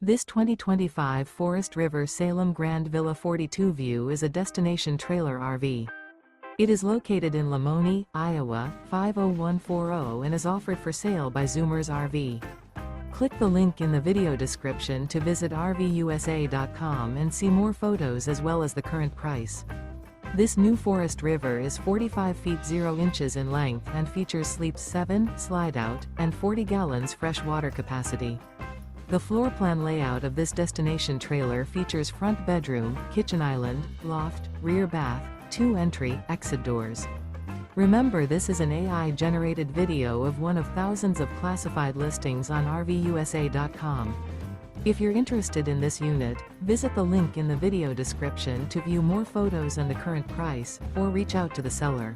This 2025 Forest River Salem Grand Villa 42 View is a destination trailer RV. It is located in Lamoni, Iowa, 50140 and is offered for sale by Zoomers RV. Click the link in the video description to visit RVUSA.com and see more photos as well as the current price. This new Forest River is 45 feet 0 inches in length and features sleeps 7, Slideout, and 40 gallons fresh water capacity. The floor plan layout of this destination trailer features front bedroom, kitchen island, loft, rear bath, 2 entry, exit doors. Remember, this is an AI-generated video of one of thousands of classified listings on RVUSA.com. If you're interested in this unit, visit the link in the video description to view more photos and the current price, or reach out to the seller.